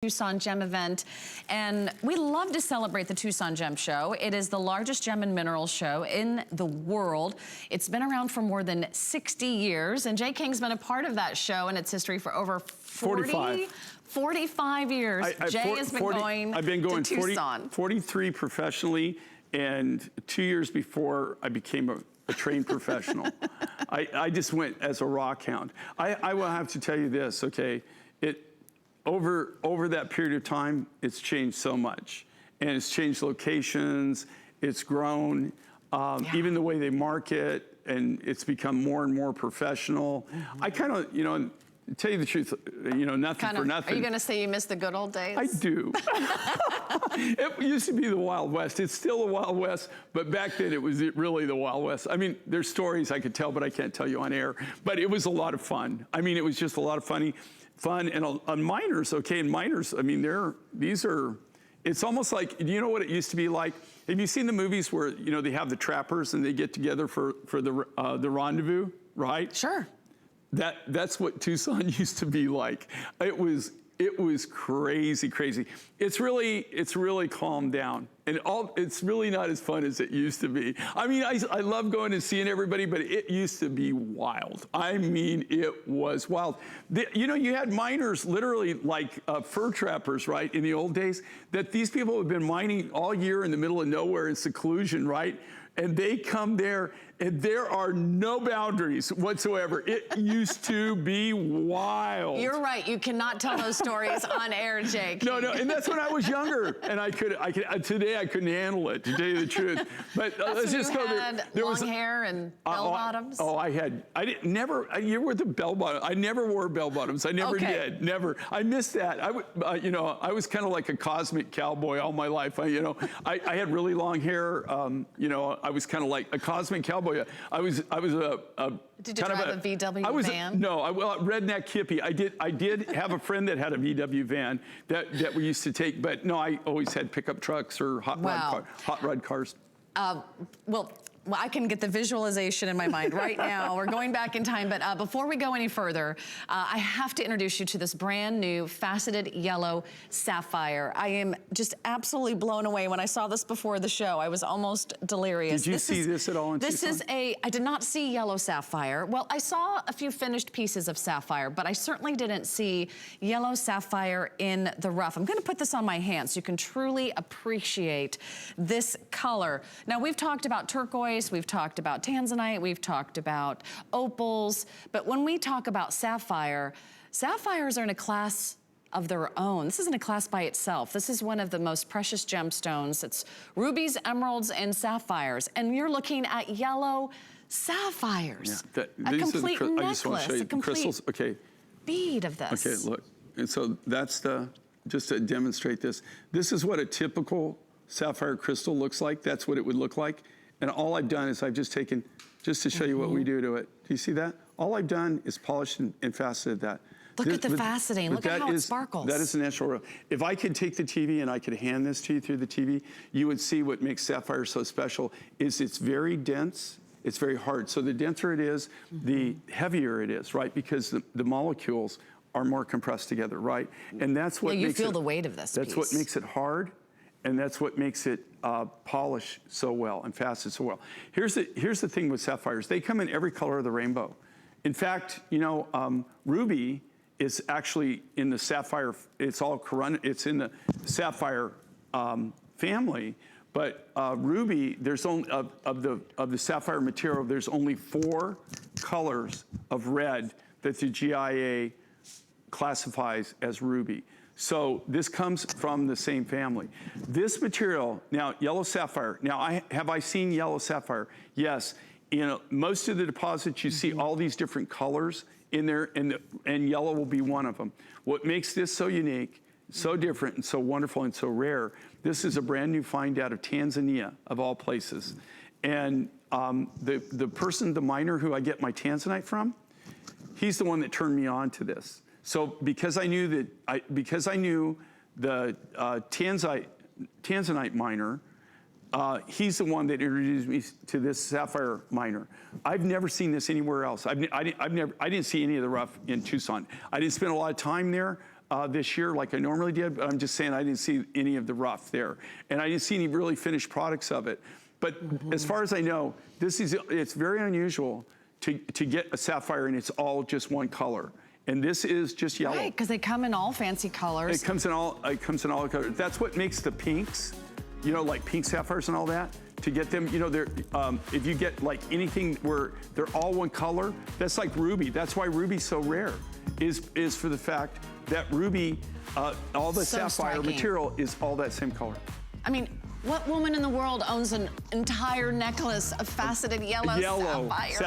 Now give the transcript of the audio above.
Tucson Gem event, and we love to celebrate the Tucson Gem Show. It is the largest gem and mineral show in the world. It's been around for more than 60 years, and Jay King's been a part of that show and its history for over 45 years. Jay has been going to Tucson. 43 professionally, and 2 years before I became a trained professional. I just went as a rock hound. I will have to tell you this, okay? Over that period of time, it's changed so much. And it's changed locations, it's grown, even the way they market, and it's become more and more professional. I kind of, you know, tell you the truth, you know, nothing for nothing. Are you gonna say you miss the good old days? I do. It used to be the Wild West. It's still the Wild West, but back then it was really the Wild West. I mean, there's stories I could tell, but I can't tell you on air. But it was a lot of fun. I mean, it was just a lot of fun, and on miners, okay, and miners, I mean, it's almost like, you know what it used to be like? Have you seen the movies where, you know, they have the trappers and they get together for the rendezvous, right? Sure. That's what Tucson used to be like. It was crazy, crazy. It's really calmed down, and it's really not as fun as it used to be. I mean, I love going and seeing everybody, but it used to be wild. I mean, it was wild. You know, you had miners literally like fur trappers, right, in the old days, that these people have been mining all year in the middle of nowhere in seclusion, right? And they come there, and there are no boundaries whatsoever. It used to be wild. You're right. You cannot tell those stories on air, Jake. No, and that's when I was younger, and today I couldn't handle it, to tell you the truth. But let's just go there. There was long hair and bell bottoms. You were the bell bottom. I never wore bell bottoms. I never did. Never. I missed that. You know, I was kind of like a cosmic cowboy all my life. I had really long hair. You know, I was kind of like a cosmic cowboy. I was a Did you drive a VW van? No, redneck hippie. I did have a friend that had a VW van that we used to take, but no, I always had pickup trucks or hot rod cars. Well, I can get the visualization in my mind right now. We're going back in time, but before we go any further, I have to introduce you to this brand new faceted yellow sapphire. I am just absolutely blown away. When I saw this before the show, I was almost delirious. Did you see this at all in Tucson? I did not see yellow sapphire. Well, I saw a few finished pieces of sapphire, but I certainly didn't see yellow sapphire in the rough. I'm gonna put this on my hand so you can truly appreciate this color. Now, we've talked about turquoise, we've talked about tanzanite, we've talked about opals, but when we talk about sapphire, sapphires are in a class of their own. This isn't a class by itself. This is one of the most precious gemstones. It's rubies, emeralds, and sapphires, and you're looking at yellow sapphires. Yeah, a complete necklace, I just want to show you the crystals. Okay. Bead of this. Okay, look, and so that's just to demonstrate this. This is what a typical sapphire crystal looks like. That's what it would look like. And all I've done is I've just taken, just to show you what we do to it. Do you see that? All I've done is polished and faceted that. Look at the faceting. Look at how it sparkles. That is a natural real. If I could take the TV and I could hand this to you through the TV, you would see what makes sapphire so special is it's very dense, it's very hard. So the denser it is, the heavier it is, right? Because the molecules are more compressed together, right? And that's what makes it. You feel the weight of this piece. That's what makes it hard. And that's what makes it polish so well and facet so well. Here's the thing with sapphires. They come in every color of the rainbow. In fact, you know, ruby is actually in the sapphire. It's in the sapphire family. But ruby, there's only of the sapphire material. There's only 4 colors of red that the GIA classifies as ruby. So this comes from the same family. This material, now yellow sapphire, now have I seen yellow sapphire? Yes, in most of the deposits you see all these different colors in there, and yellow will be one of them. What makes this so unique, so different, and so wonderful, and so rare, this is a brand new find out of Tanzania, of all places. And the miner who I get my tanzanite from, he's the one that turned me on to this. So because I knew the tanzanite miner, he's the one that introduced me to this sapphire miner. I've never seen this anywhere else. I didn't see any of the rough in Tucson. I didn't spend a lot of time there. this year like I normally did, but I'm just saying I didn't see any of the rough there. And I didn't see any really finished products of it. But as far as I know, it's very unusual to get a sapphire and it's all just one color. And this is just yellow. Right, because they come in all fancy colors. It comes in all colors. That's what makes the pinks, you know, like pink sapphires and all that. To get them, you know, if you get like anything where they're all one color, that's like ruby. That's why ruby's so rare, is for the fact that ruby, all the So sapphire striking. material is all that same color. I mean, what woman in the world owns an entire necklace of faceted yellow sapphires?